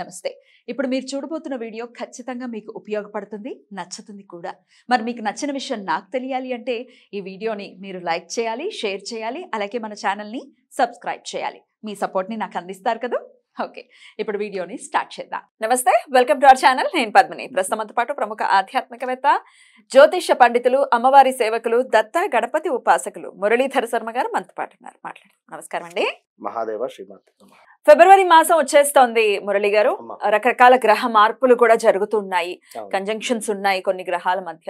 నమస్తే. ఇప్పుడు మీరు చూడబోతున్న వీడియో ఖచ్చితంగా మీకు ఉపయోగపడుతుంది, నచ్చుతుంది కూడా. మరి మీకు నచ్చిన విషయం నాకు తెలియాలి అంటే ఈ వీడియోని మీరు లైక్ చేయాలి, షేర్ చేయాలి, అలాగే మన ఛానల్‌ని సబ్స్క్రైబ్ చేయాలి. మీ సపోర్ట్‌ని నాకు అందిస్తారు కదా! ఓకే. ఇప్పుడు వీడియోని స్టార్ట్ చేద్దాం. నమస్తే. Welcome to our channel. నేను పద్మిని. ప్రస్తుతంతో పాటు ప్రముఖ ఆధ్యాత్మికవేత్త, జ్యోతిష్య పండితులు, అమ్మవారి సేవకులు, దత్త గణపతి ఉపాసకులు మురళీధర శర్మ గారు మనతో పాటు ఉన్నారు. మాట్లాడండి. నమస్కారం అండి. మహాదేవ శ్రీమాత. ఫిబ్రవరి మాసం వచ్చేస్తోంది మురళి గారు. రకరకాల గ్రహ మార్పులు కూడా జరుగుతున్నాయి, కంజంక్షన్స్ ఉన్నాయి కొన్ని గ్రహాల మధ్య.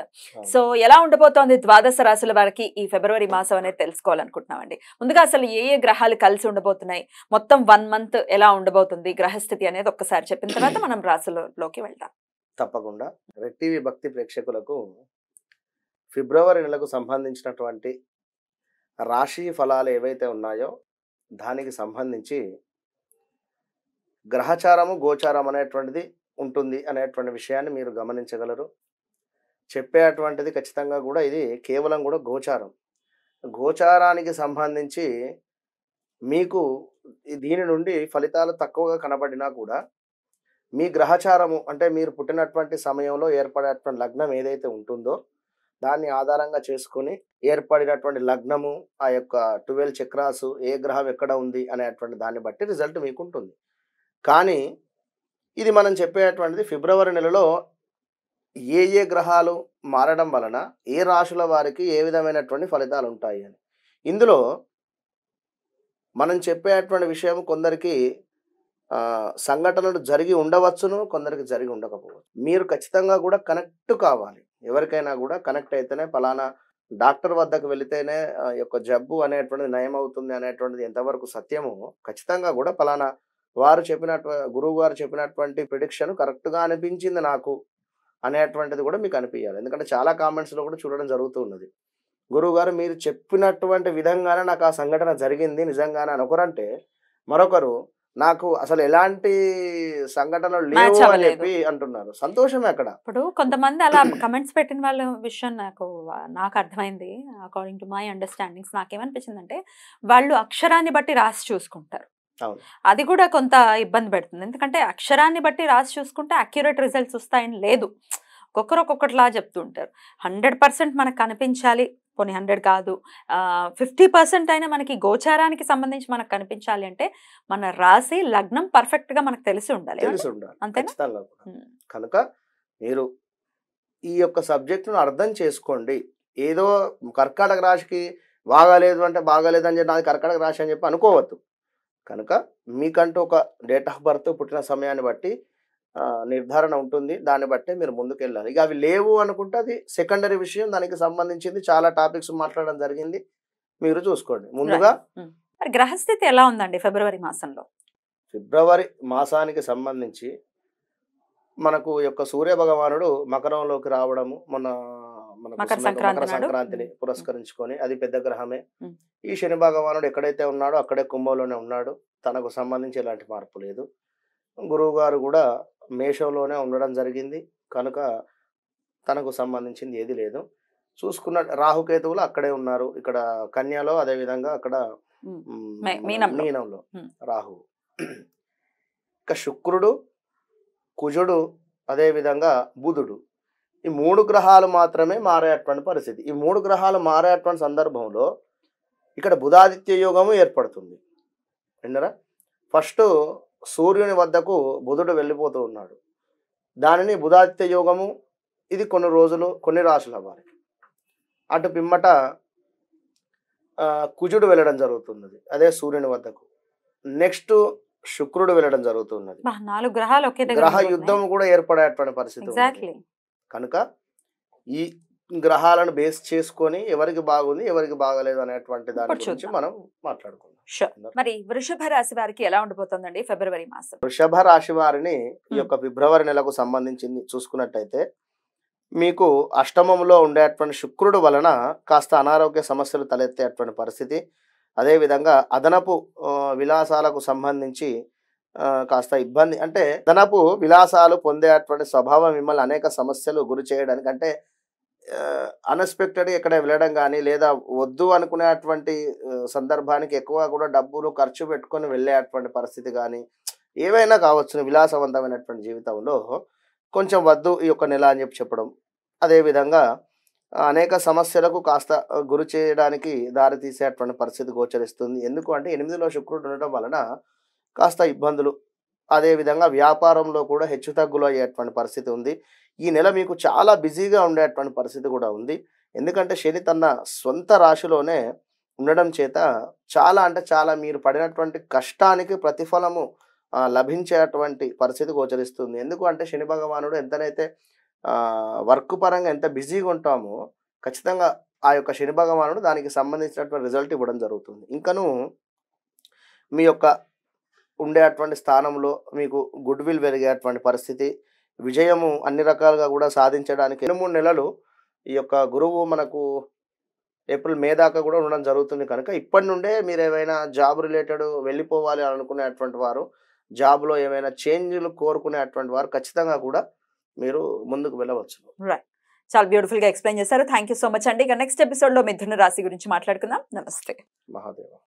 సో ఎలా ఉండబోతోంది ద్వాదశ రాశుల వారికి ఈ ఫిబ్రవరి మాసం అనేది తెలుసుకోవాలనుకుంటున్నామండి. ముందుగా అసలు ఏ ఏ గ్రహాలు కలిసి ఉండబోతున్నాయి, మొత్తం 1 మంత్ ఎలా ఉండబోతుంది గ్రహస్థితి అనేది ఒక్కసారి చెప్పిన తర్వాత మనం రాశులలోకి వెళ్దాం. తప్పకుండా. రెడ్ టీవీ భక్తి ప్రేక్షకులకు ఫిబ్రవరి నెలకు సంబంధించినటువంటి రాశి ఫలాలు ఏవైతే ఉన్నాయో దానికి సంబంధించి గ్రహచారము గోచారం అనేటువంటిది ఉంటుంది అనేటువంటి విషయాన్ని మీరు గమనించగలరు. చెప్పేటువంటిది ఖచ్చితంగా కూడా ఇది కేవలం కూడా గోచారం. గోచారానికి సంబంధించి మీకు దీని నుండి ఫలితాలు తక్కువగా కనబడినా కూడా మీ గ్రహచారము అంటే మీరు పుట్టినటువంటి సమయంలో ఏర్పడేటువంటి లగ్నం ఏదైతే ఉంటుందో దాన్ని ఆధారంగా చేసుకొని ఏర్పడినటువంటి లగ్నము, ఆ యొక్క 12 చక్రాసు, ఏ గ్రహం ఎక్కడ ఉంది అనేటువంటి దాన్ని బట్టి రిజల్ట్ మీకు ఉంటుంది. కానీ ఇది మనం చెప్పేటువంటిది ఫిబ్రవరి నెలలో ఏ ఏ గ్రహాలు మారడం వలన ఏ రాశుల వారికి ఏ విధమైనటువంటి ఫలితాలు ఉంటాయి అని. ఇందులో మనం చెప్పేటువంటి విషయం కొందరికి సంఘటనలు జరిగి ఉండవచ్చును, కొందరికి జరిగి ఉండకపోవచ్చు. మీరు ఖచ్చితంగా కూడా కనెక్ట్ కావాలి. ఎవరికైనా కూడా కనెక్ట్ అయితేనే ఫలానా డాక్టర్ వద్దకు వెళితేనే యొక్క జబ్బు అనేటువంటిది నయం అవుతుంది అనేటువంటిది ఎంతవరకు సత్యమో ఖచ్చితంగా కూడా ఫలానా వారు చెప్పినట్టు గురువు గారు చెప్పినటువంటి ప్రిడిక్షన్ కరెక్ట్గా అనిపించింది నాకు అనేటువంటిది కూడా మీకు అనిపించాలి. ఎందుకంటే చాలా కామెంట్స్లో కూడా చూడడం జరుగుతూ ఉన్నది. గురువు గారు మీరు చెప్పినటువంటి విధంగానే నాకు ఆ సంఘటన జరిగింది నిజంగానే అని ఒకరంటే, మరొకరు నాకు అసలు ఎలాంటి సంఘటనలు లేవు అని చెప్పి అంటున్నారు. సంతోషమే అక్కడ. ఇప్పుడు కొంతమంది అలా కమెంట్స్ పెట్టిన వాళ్ళ విషయం నాకు అర్థమైంది. అకార్డింగ్ టు మై అండర్స్టాండింగ్స్ నాకేమనిపించిందంటే వాళ్ళు అక్షరాన్ని బట్టి రాసి చూసుకుంటారు. అది కూడా కొంత ఇబ్బంది పెడుతుంది. ఎందుకంటే అక్షరాన్ని బట్టి రాసి చూసుకుంటే అక్యురేట్ రిజల్ట్స్ వస్తాయని లేదు. ఒక్కొక్కరు ఒక్కొక్కటిలా చెప్తుంటారు. 100% మనకు కనిపించాలి, కొన్ని 100 కాదు 50% అయినా మనకి గోచారానికి సంబంధించి మనకు కనిపించాలి అంటే మన రాశి లగ్నం పర్ఫెక్ట్ గా మనకు తెలిసి ఉండాలి. అంతేనా? కనుక మీరు ఈ యొక్క సబ్జెక్టును అర్థం చేసుకోండి. ఏదో కర్కాటక రాశికి బాగాలేదు అంటే బాగాలేదు అని చెప్పి నాది కర్కాటక రాశి అని చెప్పి అనుకోవద్దు. కనుక మీకంటూ ఒక డేట్ ఆఫ్ బర్త్, పుట్టిన సమయాన్ని బట్టి నిర్ధారణ ఉంటుంది. దాన్ని బట్టే మీరు ముందుకు వెళ్ళాలి. ఇక అవి లేవు అనుకుంటే అది సెకండరీ విషయం. దానికి సంబంధించింది చాలా టాపిక్స్ మాట్లాడడం జరిగింది, మీరు చూసుకోండి. ముందుగా గ్రహస్థితి ఎలా ఉందండి ఫిబ్రవరి మాసంలో? ఫిబ్రవరి మాసానికి సంబంధించి మనకు యొక్క సూర్య భగవానుడు మకరంలోకి రావడము మన మకర సంక్రాంతిని పురస్కరించుకొని అది పెద్ద గ్రహమే. ఈ శని భగవానుడు ఎక్కడైతే ఉన్నాడో అక్కడే కుంభంలోనే ఉన్నాడు. తనకు సంబంధించి ఎలాంటి మార్పు లేదు. గురువు గారు కూడా మేషంలోనే ఉండడం జరిగింది కనుక తనకు సంబంధించింది ఏది లేదు. చూసుకున్న రాహుకేతువులు అక్కడే ఉన్నారు. ఇక్కడ కన్యలో, అదేవిధంగా అక్కడ మీనంలో రాహు. ఇక శుక్రుడు, కుజుడు, అదేవిధంగా బుధుడు, ఈ 3 గ్రహాలు మాత్రమే మారేటువంటి పరిస్థితి. ఈ 3 గ్రహాలు మారేటువంటి సందర్భంలో ఇక్కడ బుధాదిత్య యోగము ఏర్పడుతుంది. విన్నారా? ఫస్ట్ సూర్యుని వద్దకు బుధుడు వెళ్ళిపోతూ ఉన్నాడు. దానిని బుధాదిత్య యోగము. ఇది కొన్ని రోజులు కొన్ని రాశుల వారికి. అటు పిమ్మట కుజుడు వెళ్ళడం జరుగుతున్నది, అదే సూర్యుని వద్దకు. నెక్స్ట్ శుక్రుడు వెళ్ళడం జరుగుతున్నది. 4 గ్రహాలు గ్రహ యుద్ధం కూడా ఏర్పడేటువంటి పరిస్థితి. కనుక ఈ గ్రహాలను బేస్ చేసుకొని ఎవరికి బాగుంది ఎవరికి బాగలేదు అనేటువంటి దాని గురించి మనం మాట్లాడుకుందాం. మరి వృషభ రాశి వారికి ఎలా ఉండబోతుందండి ఫిబ్రవరి మాసం? వృషభ రాశి వారిని ఈ యొక్క ఫిబ్రవరి నెలకు సంబంధించింది చూసుకున్నట్టయితే మీకు అష్టమంలో ఉండేటువంటి శుక్రుడు వలన కాస్త అనారోగ్య సమస్యలు తలెత్తేటువంటి పరిస్థితి. అదేవిధంగా అదనపు విలాసాలకు సంబంధించి కాస్త ఇబ్బంది, అంటే అదనపు విలాసాలు పొందేటువంటి స్వభావం మిమ్మల్ని అనేక సమస్యలు గురి చేయడానికి, అంటే అన్ఎక్స్పెక్టెడ్గా ఎక్కడ వెళ్ళడం కానీ లేదా వద్దు అనుకునేటువంటి సందర్భానికి ఎక్కువ కూడా డబ్బులు ఖర్చు పెట్టుకొని వెళ్ళేటువంటి పరిస్థితి కానీ ఏవైనా కావచ్చు విలాసవంతమైనటువంటి జీవితంలో కొంచెం వద్దు ఈ యొక్క నెల అని చెప్పడం. అదేవిధంగా అనేక సమస్యలకు కాస్త గురి చేయడానికి దారి తీసేటువంటి పరిస్థితి గోచరిస్తుంది. ఎందుకు అంటే 8లో శుక్రుడు ఉండటం వలన కాస్త ఇబ్బందులు, అదేవిధంగా వ్యాపారంలో కూడా హెచ్చుతగ్గులు అయ్యేటువంటి పరిస్థితి ఉంది. ఈ నెల మీకు చాలా బిజీగా ఉండేటువంటి పరిస్థితి కూడా ఉంది. ఎందుకంటే శని తన సొంత రాశిలోనే ఉండడం చేత చాలా అంటే చాలా మీరు పడినటువంటి కష్టానికి ప్రతిఫలము లభించేటువంటి పరిస్థితి గోచరిస్తుంది. ఎందుకు అంటే శని భగవానుడు ఎంతనైతే వర్క్ పరంగా ఎంత బిజీగా ఉంటామో ఖచ్చితంగా ఆ యొక్క శని భగవానుడు దానికి సంబంధించినటువంటి రిజల్ట్ ఇవ్వడం జరుగుతుంది. ఇంకను మీ యొక్క ఉండేటువంటి స్థానంలో మీకు గుడ్ విల్ పెరిగేటువంటి పరిస్థితి, విజయము అన్ని రకాలుగా కూడా సాధించడానికి 2-3 నెలలు ఈ యొక్క గురువు మనకు ఏప్రిల్, మే దాకా కూడా ఉండడం జరుగుతుంది కనుక ఇప్పటి నుండే మీరు ఏమైనా జాబ్ రిలేటెడ్ వెళ్ళిపోవాలి అని అనుకునేటువంటి వారు, జాబ్‌లో ఏమైనా చేంజ్‌లు కోరుకునేటువంటి వారు ఖచ్చితంగా కూడా మీరు ముందుకు వెళ్ళవచ్చు. రైట్. చాలా బ్యూటిఫుల్‌గా ఎక్స్‌ప్లెయిన్ చేశారు. థాంక్ యూ సో మచ్ అండి. ఇక నెక్స్ట్ ఎపిసోడ్‌లో మిథున రాశి గురించి మాట్లాడుకుందాం. నమస్తే. మహాదేవ.